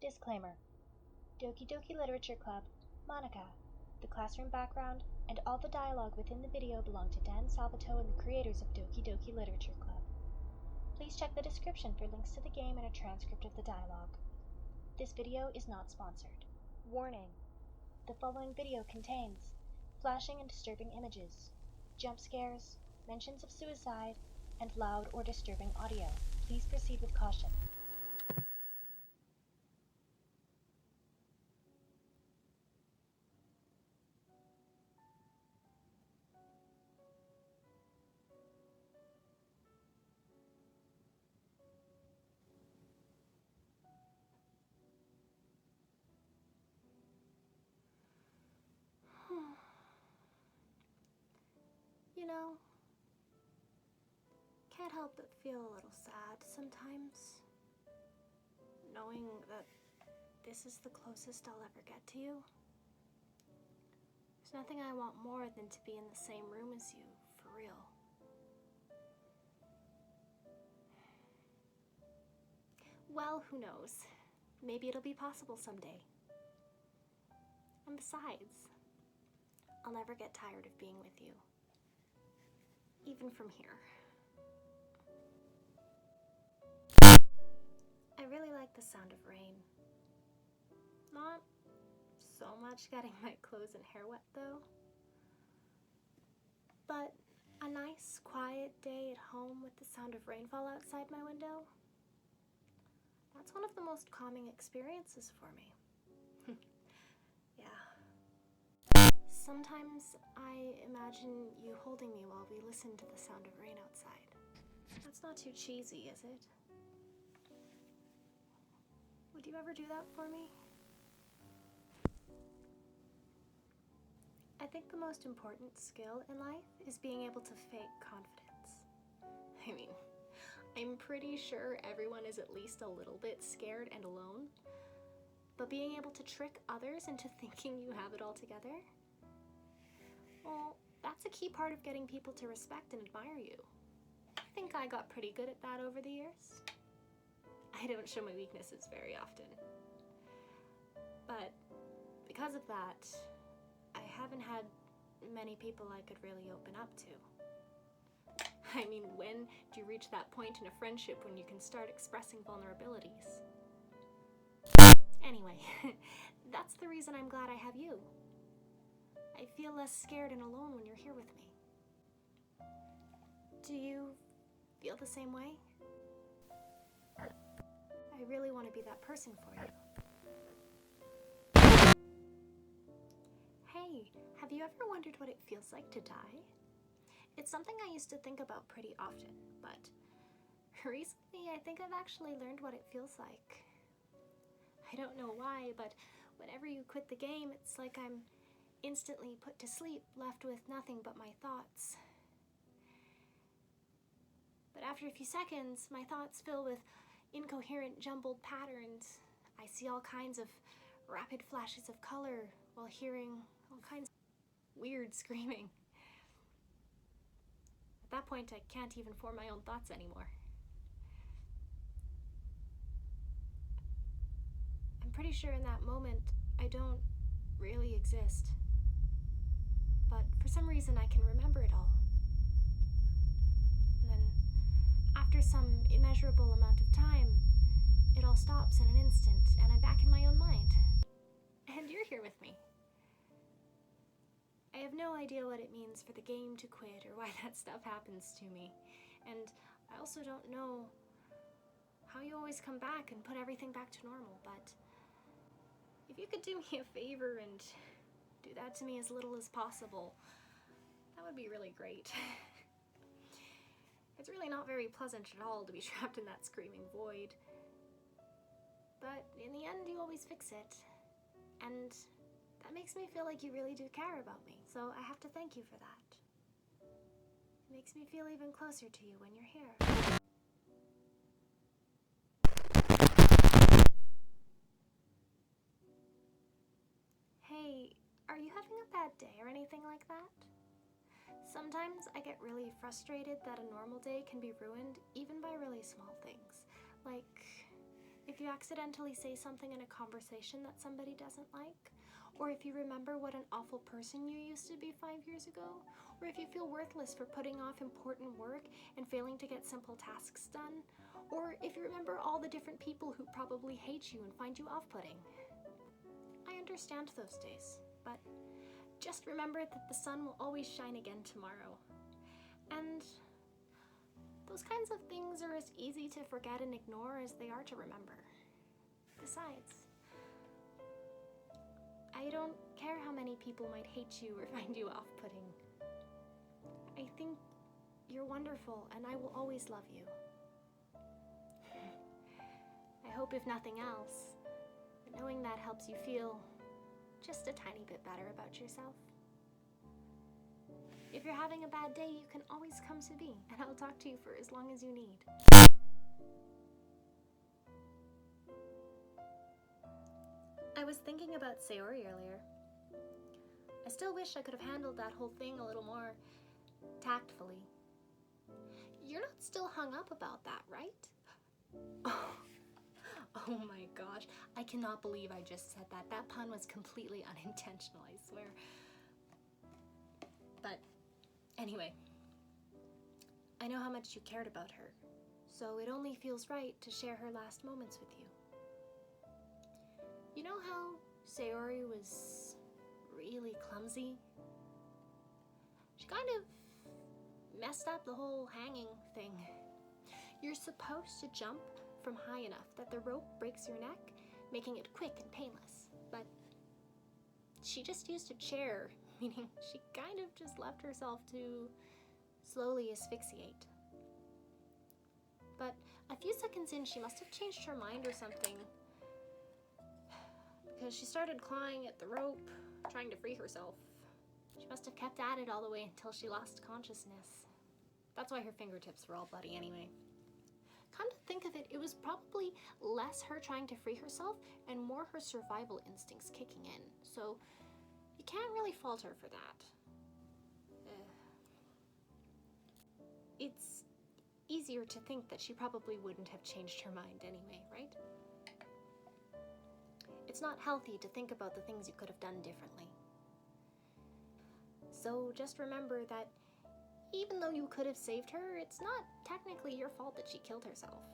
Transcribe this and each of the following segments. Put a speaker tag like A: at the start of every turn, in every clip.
A: Disclaimer: Doki Doki Literature Club, Monika, the classroom background, and all the dialogue within the video belong to Team Salvato and the creators of Doki Doki Literature Club. Please check the description for links to the game and a transcript of the dialogue. This video is not sponsored. Warning: the following video contains flashing and disturbing images, jump scares, mentions of suicide, and loud or disturbing audio. Please proceed with caution.
B: You know, can't help but feel a little sad sometimes, knowing that this is the closest I'll ever get to you. There's nothing I want more than to be in the same room as you, for real. Well, who knows? Maybe it'll be possible someday. And besides, I'll never get tired of being with you. Even from here. I really like the sound of rain. Not so much getting my clothes and hair wet though. But a nice, quiet day at home with the sound of rainfall outside my window, that's one of the most calming experiences for me. Yeah. Sometimes I imagine you holding me while we listen to the sound of rain outside. That's not too cheesy, is it? Would you ever do that for me? I think the most important skill in life is being able to fake confidence. I mean, I'm pretty sure everyone is at least a little bit scared and alone, but being able to trick others into thinking you have it all together, well, that's a key part of getting people to respect and admire you. I think I got pretty good at that over the years. I don't show my weaknesses very often. But because of that, I haven't had many people I could really open up to. I mean, when do you reach that point in a friendship when you can start expressing vulnerabilities? Anyway, that's the reason I'm glad I have you. I feel less scared and alone when you're here with me. Do you feel the same way? I really want to be that person for you. Hey, have you ever wondered what it feels like to die? It's something I used to think about pretty often, but recently I think I've actually learned what it feels like. I don't know why, but whenever you quit the game, it's like I'm instantly put to sleep, left with nothing but my thoughts. But after a few seconds, my thoughts fill with incoherent, jumbled patterns. I see all kinds of rapid flashes of color while hearing all kinds of weird screaming. At that point, I can't even form my own thoughts anymore. I'm pretty sure in that moment, I don't really exist. But for some reason, I can remember it all. And then, after some immeasurable amount of time, it all stops in an instant, and I'm back in my own mind. And you're here with me. I have no idea what it means for the game to quit or why that stuff happens to me. And I also don't know how you always come back and put everything back to normal, but if you could do me a favor and do that to me as little as possible, that would be really great. It's really not very pleasant at all to be trapped in that screaming void. But in the end, you always fix it. And that makes me feel like you really do care about me. So I have to thank you for that. It makes me feel even closer to you when you're here. Hey, are you having a bad day or anything like that? Sometimes I get really frustrated that a normal day can be ruined even by really small things, like if you accidentally say something in a conversation that somebody doesn't like, or if you remember what an awful person you used to be 5 years ago, or if you feel worthless for putting off important work and failing to get simple tasks done, or if you remember all the different people who probably hate you and find you off-putting. I understand those days, but just remember that the sun will always shine again tomorrow. And those kinds of things are as easy to forget and ignore as they are to remember. Besides, I don't care how many people might hate you or find you off-putting. I think you're wonderful, and I will always love you. I hope, if nothing else, that knowing that helps you feel just a tiny bit better about yourself. If you're having a bad day, you can always come to me, and I'll talk to you for as long as you need. I was thinking about Sayori earlier. I still wish I could have handled that whole thing a little more tactfully. You're not still hung up about that, right? Oh my gosh, I cannot believe I just said that. That pun was completely unintentional, I swear. But anyway, I know how much you cared about her, so it only feels right to share her last moments with you. You know how Sayori was really clumsy? She kind of messed up the whole hanging thing. You're supposed to jump from high enough that the rope breaks your neck, making it quick and painless. But she just used a chair, meaning she kind of just left herself to slowly asphyxiate. But a few seconds in, she must have changed her mind or something, because she started clawing at the rope, trying to free herself. She must have kept at it all the way until she lost consciousness. That's why her fingertips were all bloody anyway. Come to think of it, it was probably less her trying to free herself and more her survival instincts kicking in. So you can't really fault her for that. It's easier to think that she probably wouldn't have changed her mind anyway, right? It's not healthy to think about the things you could have done differently. So just remember that even though you could have saved her, it's not technically your fault that she killed herself.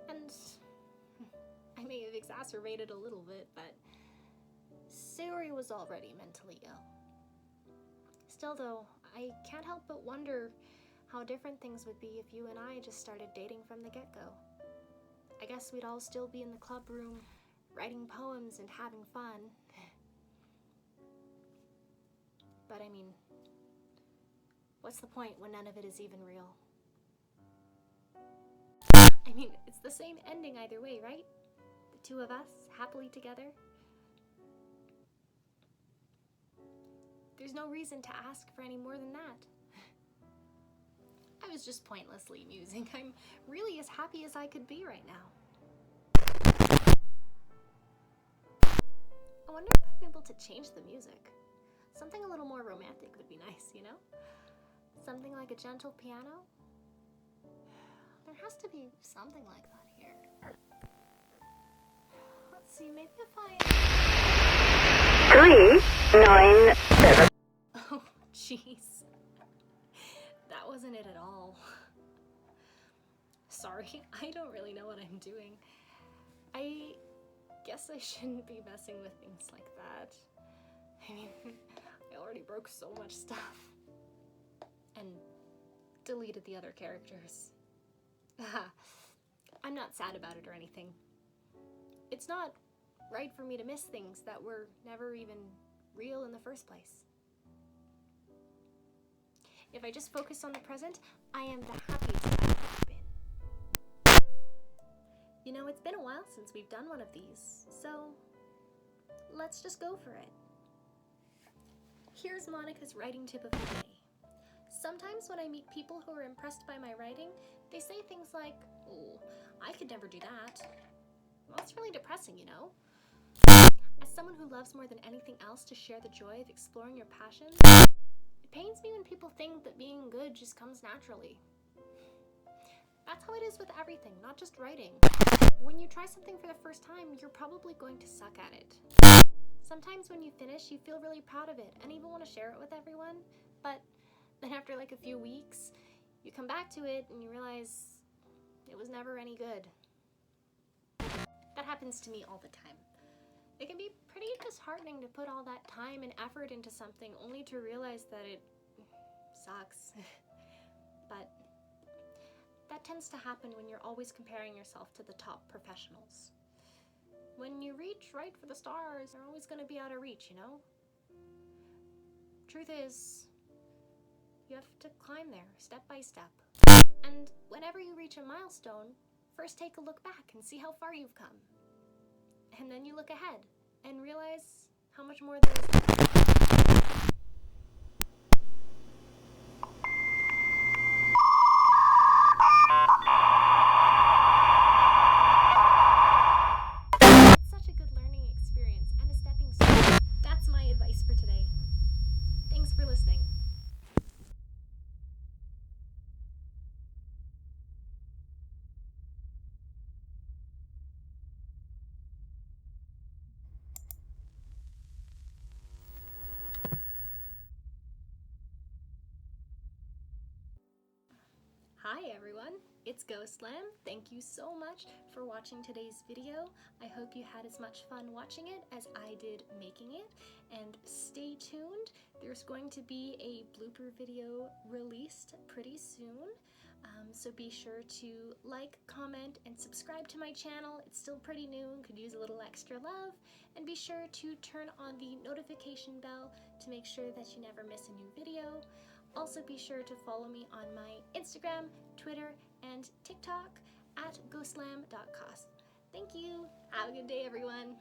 B: And I may have exacerbated a little bit, but Sayori was already mentally ill. Still though, I can't help but wonder how different things would be if you and I just started dating from the get-go. I guess we'd all still be in the club room, writing poems and having fun. But I mean, what's the point when none of it is even real? I mean, it's the same ending either way, right? The two of us, happily together. There's no reason to ask for any more than that. I was just pointlessly musing. I'm really as happy as I could be right now. I wonder if I'm able to change the music. Something a little more romantic would be nice, you know? Something like a gentle piano? There has to be something like that here. Let's see, maybe if I...
C: 397.
B: Oh, jeez. That wasn't it at all. Sorry, I don't really know what I'm doing. I guess I shouldn't be messing with things like that. I mean, I already broke so much stuff. And deleted the other characters. I'm not sad about it or anything. It's not right for me to miss things that were never even real in the first place. If I just focus on the present, I am the happiest I've ever been. You know, it's been a while since we've done one of these, so let's just go for it. Here's Monika's writing tip of the day. Sometimes when I meet people who are impressed by my writing, they say things like, "Oh, I could never do that." Well, that's really depressing, you know? As someone who loves more than anything else to share the joy of exploring your passions, it pains me when people think that being good just comes naturally. That's how it is with everything, not just writing. When you try something for the first time, you're probably going to suck at it. Sometimes when you finish, you feel really proud of it and even want to share it with everyone, but then after like a few weeks, you come back to it and you realize it was never any good. That happens to me all the time. It can be pretty disheartening to put all that time and effort into something only to realize that it sucks. But that tends to happen when you're always comparing yourself to the top professionals. When you reach right for the stars, they're always going to be out of reach, you know? Truth is, you have to climb there step by step. And whenever you reach a milestone, first take a look back and see how far you've come. And then you look ahead and realize how much more there is left. It's such a good learning experience and a stepping stone. That's my advice for today. Thanks for listening. Hi everyone, it's Ghostlam. Thank you so much for watching today's video. I hope you had as much fun watching it as I did making it. And stay tuned, there's going to be a blooper video released pretty soon. So be sure to like, comment, and subscribe to my channel. It's still pretty new and could use a little extra love. And be sure to turn on the notification bell to make sure that you never miss a new video. Also be sure to follow me on my Instagram, Twitter, and TikTok at ghostlam.cos. Thank you. Have a good day, everyone.